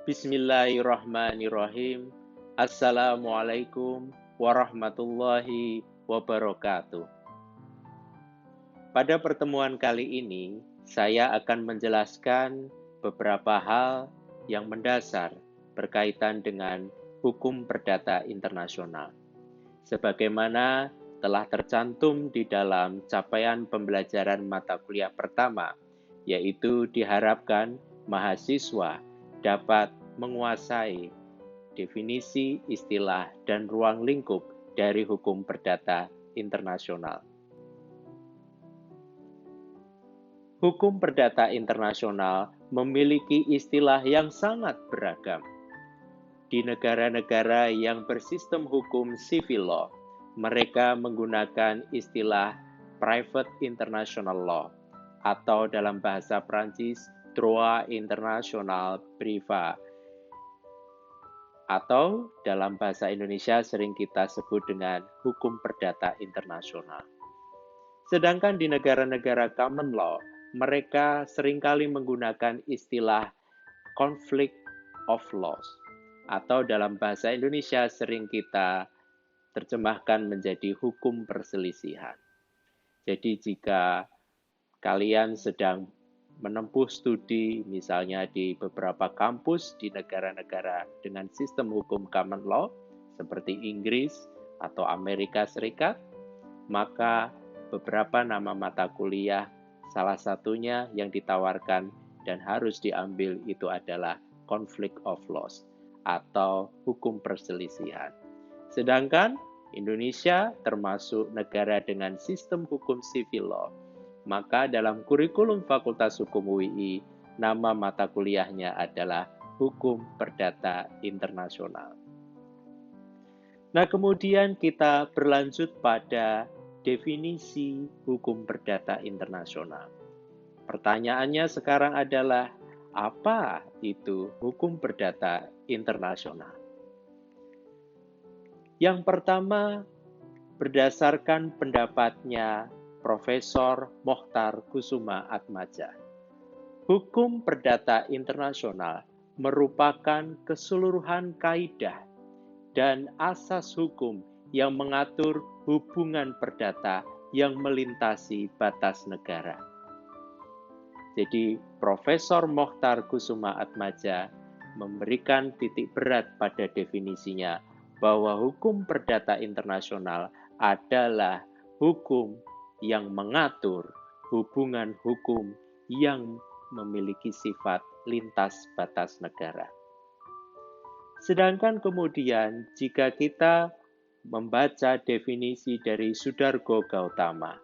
Bismillahirrahmanirrahim. Assalamualaikum warahmatullahi wabarakatuh. Pada pertemuan kali ini, saya akan menjelaskan beberapa hal yang mendasar berkaitan dengan hukum perdata internasional. Sebagaimana telah tercantum di dalam capaian pembelajaran mata kuliah pertama, yaitu diharapkan mahasiswa dapat menguasai definisi, istilah, dan ruang lingkup dari hukum perdata internasional. Hukum perdata internasional memiliki istilah yang sangat beragam. Di negara-negara yang bersistem hukum civil law, mereka menggunakan istilah private international law, atau dalam bahasa Prancis, droit international privé, atau dalam bahasa Indonesia sering kita sebut dengan hukum perdata internasional. Sedangkan di negara-negara common law, mereka seringkali menggunakan istilah conflict of laws, atau dalam bahasa Indonesia sering kita terjemahkan menjadi hukum perselisihan. Jadi jika kalian sedang menempuh studi misalnya di beberapa kampus di negara-negara dengan sistem hukum common law seperti Inggris atau Amerika Serikat, maka beberapa nama mata kuliah salah satunya yang ditawarkan dan harus diambil itu adalah conflict of laws atau hukum perselisihan. Sedangkan Indonesia termasuk negara dengan sistem hukum civil law, maka dalam kurikulum Fakultas Hukum UII, nama mata kuliahnya adalah Hukum Perdata Internasional. Nah, kemudian kita berlanjut pada definisi hukum perdata internasional. Pertanyaannya sekarang adalah, apa itu hukum perdata internasional? Yang pertama, berdasarkan pendapatnya Profesor Mokhtar Kusuma Atmaja, hukum perdata internasional merupakan keseluruhan kaidah dan asas hukum yang mengatur hubungan perdata yang melintasi batas negara. Jadi, Profesor Mokhtar Kusuma Atmaja memberikan titik berat pada definisinya bahwa hukum perdata internasional adalah hukum yang mengatur hubungan hukum yang memiliki sifat lintas batas negara. Sedangkan kemudian jika kita membaca definisi dari Sudargo Gautama,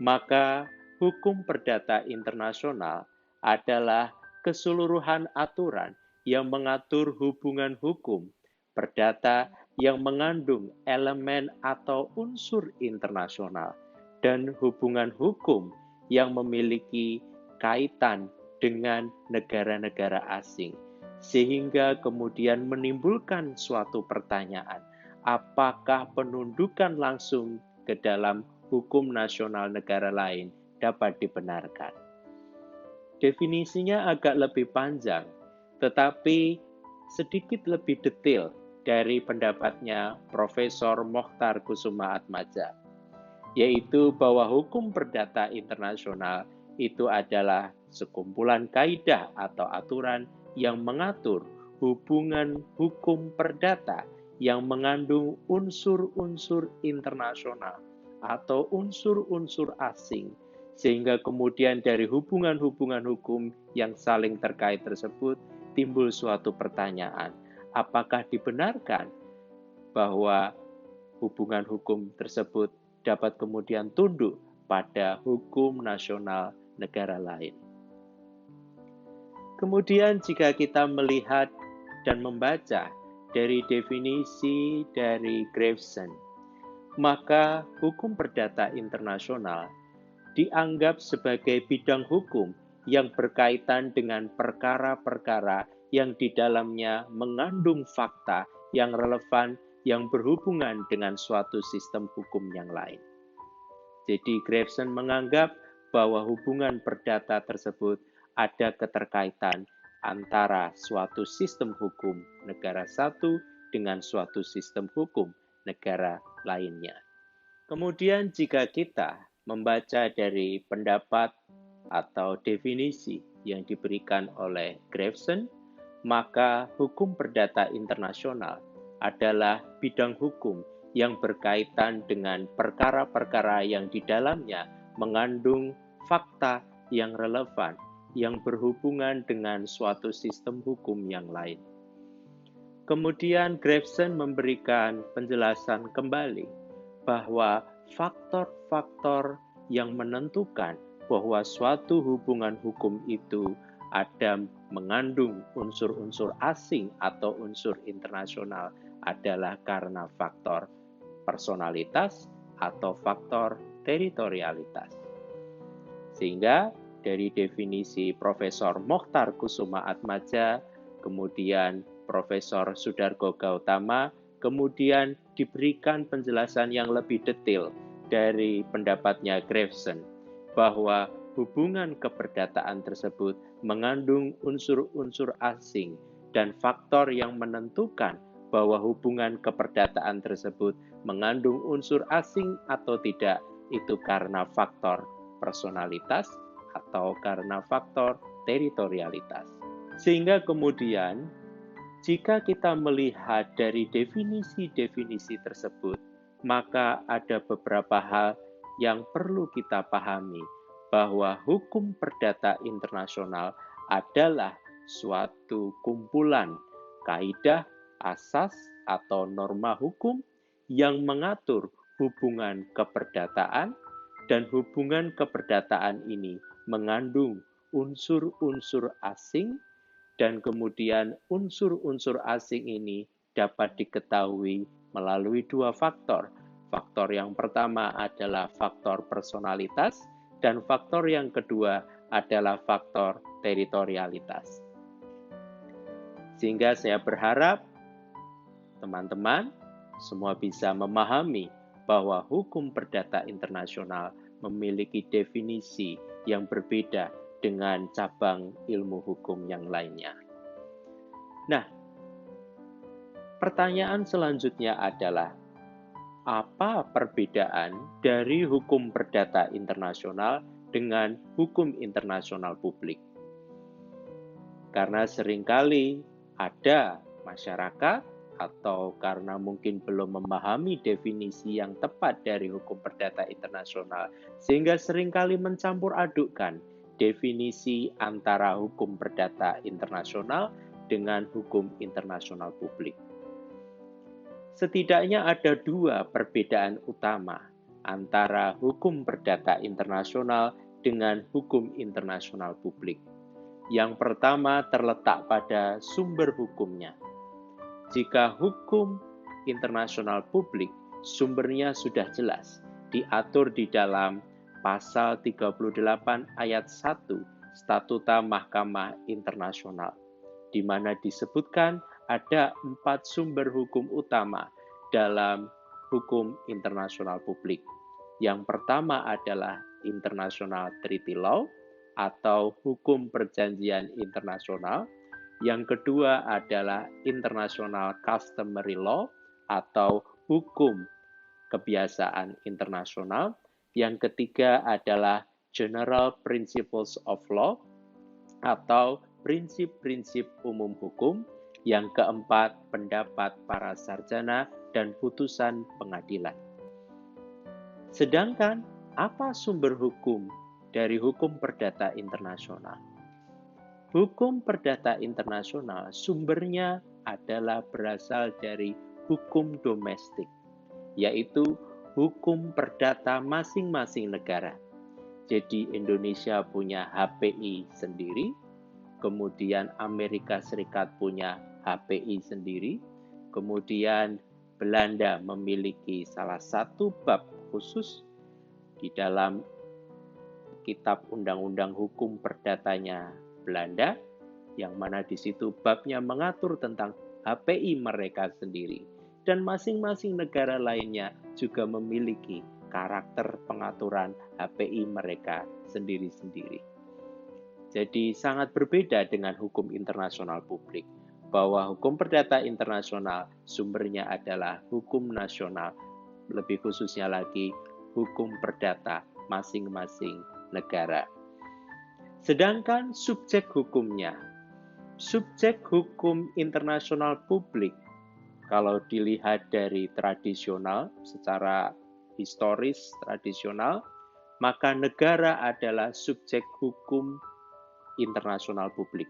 maka hukum perdata internasional adalah keseluruhan aturan yang mengatur hubungan hukum perdata yang mengandung elemen atau unsur internasional dan hubungan hukum yang memiliki kaitan dengan negara-negara asing, sehingga kemudian menimbulkan suatu pertanyaan, apakah penundukan langsung ke dalam hukum nasional negara lain dapat dibenarkan? Definisinya agak lebih panjang, tetapi sedikit lebih detail dari pendapatnya Profesor Mokhtar Kusuma Atmaja, yaitu bahwa hukum perdata internasional itu adalah sekumpulan kaidah atau aturan yang mengatur hubungan hukum perdata yang mengandung unsur-unsur internasional atau unsur-unsur asing, sehingga kemudian dari hubungan-hubungan hukum yang saling terkait tersebut timbul suatu pertanyaan, apakah dibenarkan bahwa hubungan hukum tersebut dapat kemudian tunduk pada hukum nasional negara lain. Kemudian jika kita melihat dan membaca dari definisi dari Graveson, maka hukum perdata internasional dianggap sebagai bidang hukum yang berkaitan dengan perkara-perkara yang di dalamnya mengandung fakta yang relevan yang berhubungan dengan suatu sistem hukum yang lain. Jadi Graveson menganggap bahwa hubungan perdata tersebut ada keterkaitan antara suatu sistem hukum negara satu dengan suatu sistem hukum negara lainnya. Kemudian jika kita membaca dari pendapat atau definisi yang diberikan oleh Grevson, maka hukum perdata internasional adalah bidang hukum yang berkaitan dengan perkara-perkara yang di dalamnya mengandung fakta yang relevan, yang berhubungan dengan suatu sistem hukum yang lain. Kemudian Grevson memberikan penjelasan kembali bahwa faktor-faktor yang menentukan bahwa suatu hubungan hukum itu ada mengandung unsur-unsur asing atau unsur internasional adalah karena faktor personalitas atau faktor teritorialitas. Sehingga dari definisi Profesor Mokhtar Kusumaatmadja, kemudian Profesor Sudargo Gautama, kemudian diberikan penjelasan yang lebih detail dari pendapatnya Grevson, bahwa hubungan keperdataan tersebut mengandung unsur-unsur asing dan faktor yang menentukan bahwa hubungan keperdataan tersebut mengandung unsur asing atau tidak, itu karena faktor personalitas atau karena faktor teritorialitas. Sehingga kemudian, jika kita melihat dari definisi-definisi tersebut, maka ada beberapa hal yang perlu kita pahami, bahwa hukum perdata internasional adalah suatu kumpulan kaidah, asas, atau norma hukum yang mengatur hubungan keperdataan, dan hubungan keperdataan ini mengandung unsur-unsur asing, dan kemudian unsur-unsur asing ini dapat diketahui melalui dua faktor. Faktor yang pertama adalah faktor personalitas, dan faktor yang kedua adalah faktor teritorialitas. Sehingga saya berharap teman-teman semua bisa memahami bahwa hukum perdata internasional memiliki definisi yang berbeda dengan cabang ilmu hukum yang lainnya. Nah, pertanyaan selanjutnya adalah, apa perbedaan dari hukum perdata internasional dengan hukum internasional publik? Karena seringkali ada masyarakat atau karena mungkin belum memahami definisi yang tepat dari hukum perdata internasional, sehingga seringkali mencampur adukkan definisi antara hukum perdata internasional dengan hukum internasional publik. Setidaknya ada dua perbedaan utama antara hukum perdata internasional dengan hukum internasional publik. Yang pertama terletak pada sumber hukumnya. Jika hukum internasional publik, sumbernya sudah jelas, diatur di dalam pasal 38 ayat 1 Statuta Mahkamah Internasional, di mana disebutkan ada 4 sumber hukum utama dalam hukum internasional publik. Yang pertama adalah International Treaty Law atau hukum perjanjian internasional. Yang kedua adalah International Customary Law atau hukum kebiasaan internasional. Yang ketiga adalah General Principles of Law atau prinsip-prinsip umum hukum. Yang keempat, pendapat para sarjana dan putusan pengadilan. Sedangkan apa sumber hukum dari hukum perdata internasional? Hukum perdata internasional sumbernya adalah berasal dari hukum domestik, yaitu hukum perdata masing-masing negara. Jadi Indonesia punya HPI sendiri, kemudian Amerika Serikat punya HPI sendiri, kemudian Belanda memiliki salah satu bab khusus di dalam kitab undang-undang hukum perdatanya Belanda, yang mana di situ babnya mengatur tentang HPI mereka sendiri, dan masing-masing negara lainnya juga memiliki karakter pengaturan HPI mereka sendiri-sendiri. Jadi sangat berbeda dengan hukum internasional publik, bahwa hukum perdata internasional sumbernya adalah hukum nasional, lebih khususnya lagi hukum perdata masing-masing negara. Sedangkan subjek hukum internasional publik, kalau dilihat dari tradisional, secara historis tradisional, maka negara adalah subjek hukum internasional publik.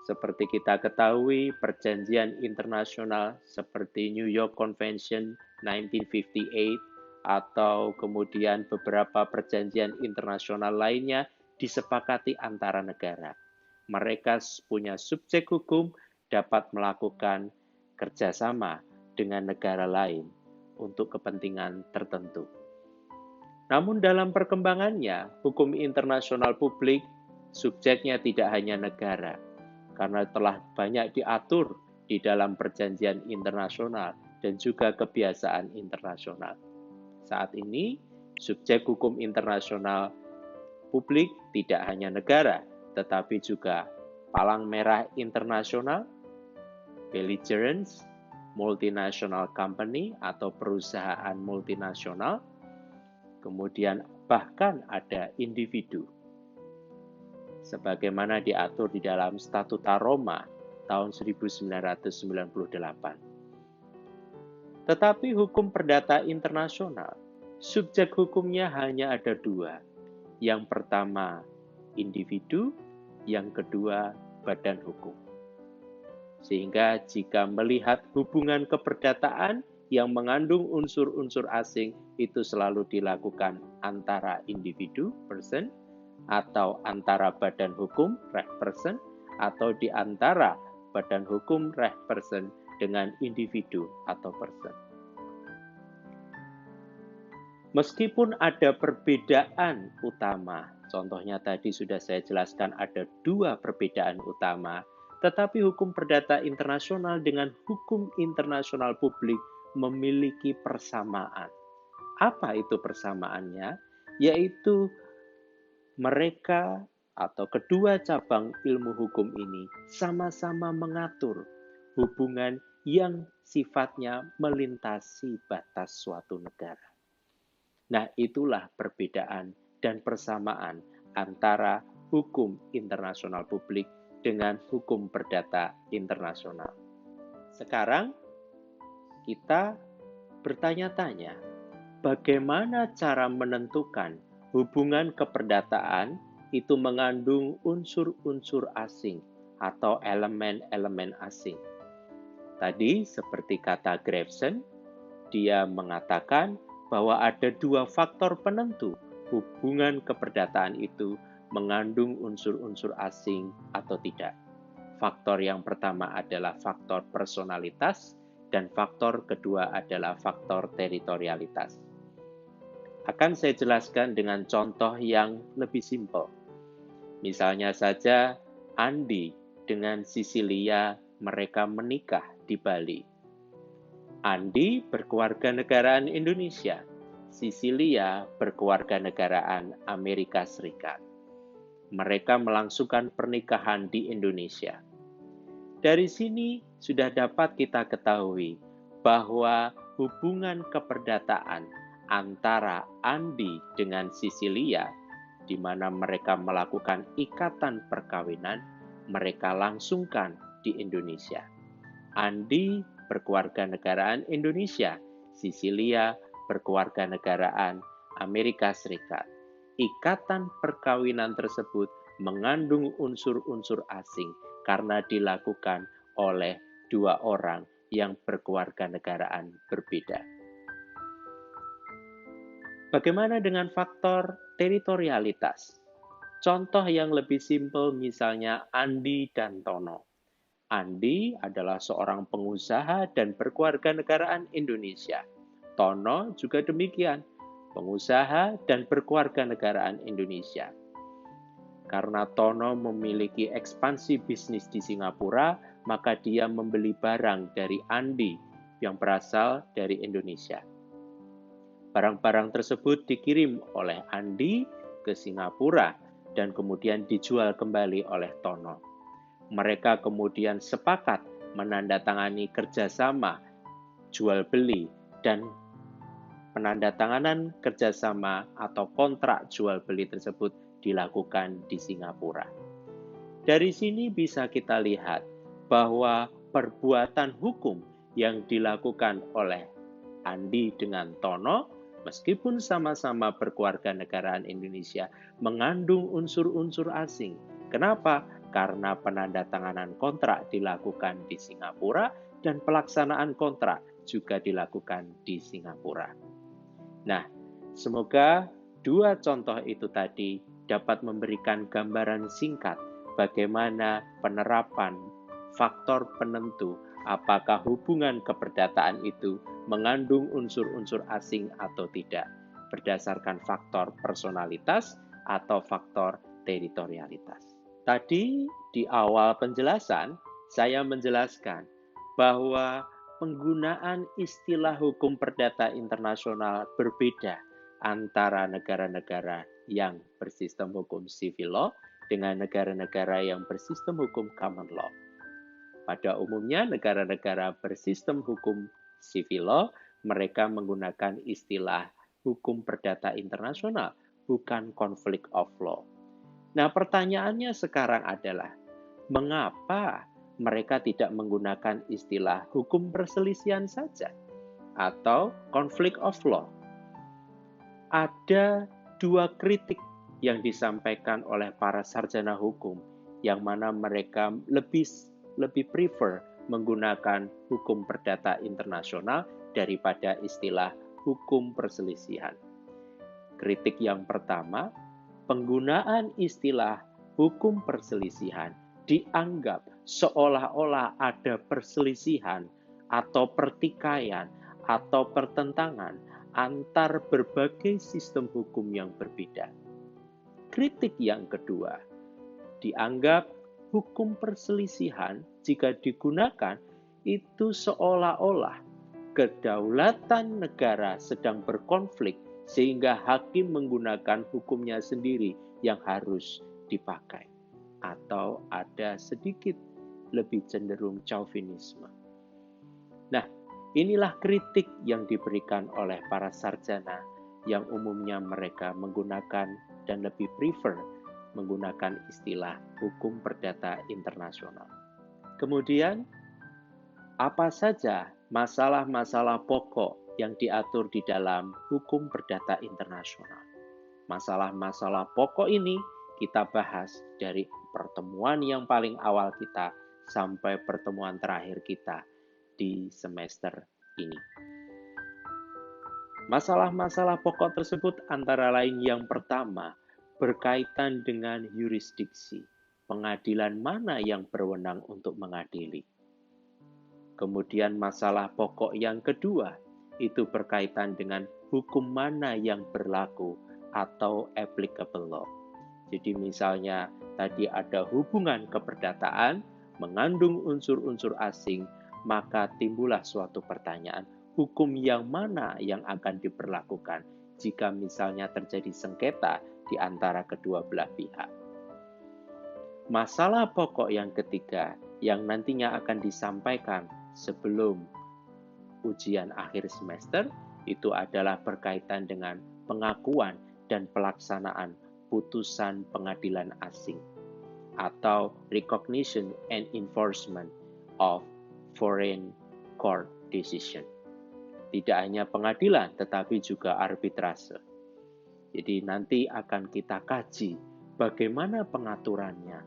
Seperti kita ketahui, perjanjian internasional seperti New York Convention 1958 atau kemudian beberapa perjanjian internasional lainnya disepakati antara negara. Mereka punya subjek hukum dapat melakukan kerjasama dengan negara lain untuk kepentingan tertentu. Namun dalam perkembangannya, hukum internasional publik subjeknya tidak hanya negara, karena telah banyak diatur di dalam perjanjian internasional dan juga kebiasaan internasional. Saat ini, subjek hukum internasional publik tidak hanya negara, tetapi juga palang merah internasional, belligerents, multinational company atau perusahaan multinasional, kemudian bahkan ada individu. Sebagaimana diatur di dalam Statuta Roma tahun 1998. Tetapi hukum perdata internasional, subjek hukumnya hanya ada dua. Yang pertama, individu, yang kedua, badan hukum. Sehingga jika melihat hubungan keperdataan yang mengandung unsur-unsur asing, itu selalu dilakukan antara individu, person, atau antara badan hukum, reh person, atau di antara badan hukum, reh person, dengan individu atau person. Meskipun ada perbedaan utama, contohnya tadi sudah saya jelaskan ada dua perbedaan utama, tetapi hukum perdata internasional dengan hukum internasional publik memiliki persamaan. Apa itu persamaannya? Yaitu mereka atau kedua cabang ilmu hukum ini sama-sama mengatur hubungan yang sifatnya melintasi batas suatu negara. Nah, itulah perbedaan dan persamaan antara hukum internasional publik dengan hukum perdata internasional. Sekarang kita bertanya-tanya, bagaimana cara menentukan hubungan keperdataan itu mengandung unsur-unsur asing atau elemen-elemen asing. Tadi seperti kata Grevson, dia mengatakan bahwa ada dua faktor penentu hubungan keperdataan itu mengandung unsur-unsur asing atau tidak. Faktor yang pertama adalah faktor personalitas dan faktor kedua adalah faktor teritorialitas. Akan saya jelaskan dengan contoh yang lebih simpel. Misalnya saja Andi dengan Sisilia mereka menikah di Bali. Andi berkewarganegaraan Indonesia, Sisilia berkewarganegaraan Amerika Serikat. Mereka melangsungkan pernikahan di Indonesia. Dari sini sudah dapat kita ketahui bahwa hubungan keperdataan antara Andi dengan Sisilia, di mana mereka melakukan ikatan perkawinan, mereka langsungkan di Indonesia. Andi berkewarganegaraan Indonesia, Sisilia berkewarganegaraan Amerika Serikat. Ikatan perkawinan tersebut mengandung unsur-unsur asing karena dilakukan oleh dua orang yang berkewarganegaraan berbeda. Bagaimana dengan faktor teritorialitas? Contoh yang lebih simpel misalnya Andi dan Tono. Andi adalah seorang pengusaha dan berkewarganegaraan Indonesia. Tono juga demikian, pengusaha dan berkewarganegaraan Indonesia. Karena Tono memiliki ekspansi bisnis di Singapura, maka dia membeli barang dari Andi yang berasal dari Indonesia. Barang-barang tersebut dikirim oleh Andi ke Singapura dan kemudian dijual kembali oleh Tono. Mereka kemudian sepakat menandatangani kerjasama jual beli, dan penandatanganan kerjasama atau kontrak jual beli tersebut dilakukan di Singapura. Dari sini bisa kita lihat bahwa perbuatan hukum yang dilakukan oleh Andi dengan Tono, meskipun sama-sama berkeluarga negaraan Indonesia, mengandung unsur-unsur asing. Kenapa? Karena penandatanganan kontrak dilakukan di Singapura dan pelaksanaan kontrak juga dilakukan di Singapura. Nah, semoga dua contoh itu tadi dapat memberikan gambaran singkat bagaimana penerapan faktor penentu apakah hubungan keperdataan itu mengandung unsur-unsur asing atau tidak, berdasarkan faktor personalitas atau faktor teritorialitas. Tadi di awal penjelasan, saya menjelaskan bahwa penggunaan istilah hukum perdata internasional berbeda antara negara-negara yang bersistem hukum civil law dengan negara-negara yang bersistem hukum common law. Pada umumnya, negara-negara bersistem hukum civil law, mereka menggunakan istilah hukum perdata internasional, bukan conflict of law. Nah, pertanyaannya sekarang adalah, mengapa mereka tidak menggunakan istilah hukum perselisihan saja atau conflict of law? Ada dua kritik yang disampaikan oleh para sarjana hukum, yang mana mereka lebih prefer menggunakan hukum perdata internasional daripada istilah hukum perselisihan. Kritik yang pertama, penggunaan istilah hukum perselisihan dianggap seolah-olah ada perselisihan atau pertikaian atau pertentangan antar berbagai sistem hukum yang berbeda. Kritik yang kedua, dianggap hukum perselisihan jika digunakan itu seolah-olah kedaulatan negara sedang berkonflik sehingga hakim menggunakan hukumnya sendiri yang harus dipakai, atau ada sedikit lebih cenderung chauvinisme. Nah, inilah kritik yang diberikan oleh para sarjana yang umumnya mereka menggunakan dan lebih prefer menggunakan istilah hukum perdata internasional. Kemudian, apa saja masalah-masalah pokok yang diatur di dalam hukum perdata internasional? Masalah-masalah pokok ini kita bahas dari pertemuan yang paling awal kita sampai pertemuan terakhir kita di semester ini. Masalah-masalah pokok tersebut antara lain yang pertama, berkaitan dengan yurisdiksi, pengadilan mana yang berwenang untuk mengadili. Kemudian masalah pokok yang kedua, itu berkaitan dengan hukum mana yang berlaku atau applicable law. Jadi misalnya tadi ada hubungan keperdataan mengandung unsur-unsur asing, maka timbullah suatu pertanyaan, hukum yang mana yang akan diberlakukan jika misalnya terjadi sengketa di antara kedua belah pihak. Masalah pokok yang ketiga yang nantinya akan disampaikan sebelum ujian akhir semester itu adalah berkaitan dengan pengakuan dan pelaksanaan putusan pengadilan asing atau recognition and enforcement of foreign court decision. Tidak hanya pengadilan tetapi juga arbitrase. Jadi nanti akan kita kaji bagaimana pengaturannya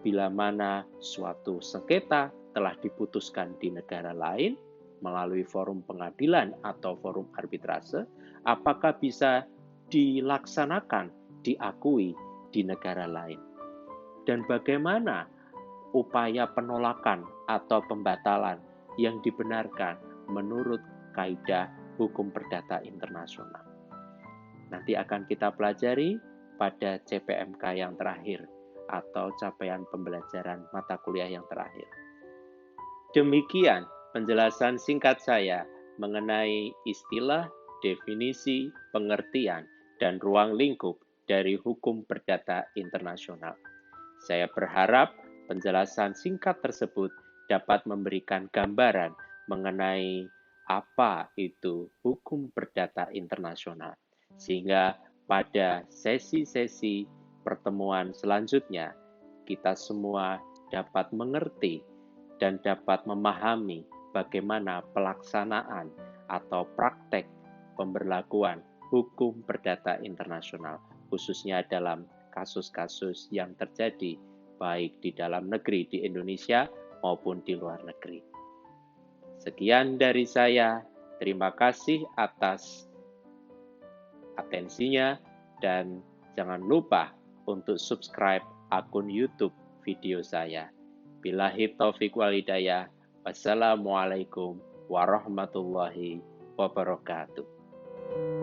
bila mana suatu sengketa telah diputuskan di negara lain melalui forum pengadilan atau forum arbitrase, apakah bisa dilaksanakan, diakui di negara lain. Dan bagaimana upaya penolakan atau pembatalan yang dibenarkan menurut kaidah hukum perdata internasional. Nanti akan kita pelajari pada CPMK yang terakhir atau capaian pembelajaran mata kuliah yang terakhir. Demikian penjelasan singkat saya mengenai istilah, definisi, pengertian, dan ruang lingkup dari hukum perdata internasional. Saya berharap penjelasan singkat tersebut dapat memberikan gambaran mengenai apa itu hukum perdata internasional, sehingga pada sesi-sesi pertemuan selanjutnya kita semua dapat mengerti dan dapat memahami bagaimana pelaksanaan atau praktek pemberlakuan hukum perdata internasional, khususnya dalam kasus-kasus yang terjadi baik di dalam negeri di Indonesia maupun di luar negeri. Sekian dari saya. Terima kasih atas atensinya dan jangan lupa untuk subscribe akun YouTube video saya. Billahi taufiq wal hidayah. Wassalamualaikum warahmatullahi wabarakatuh.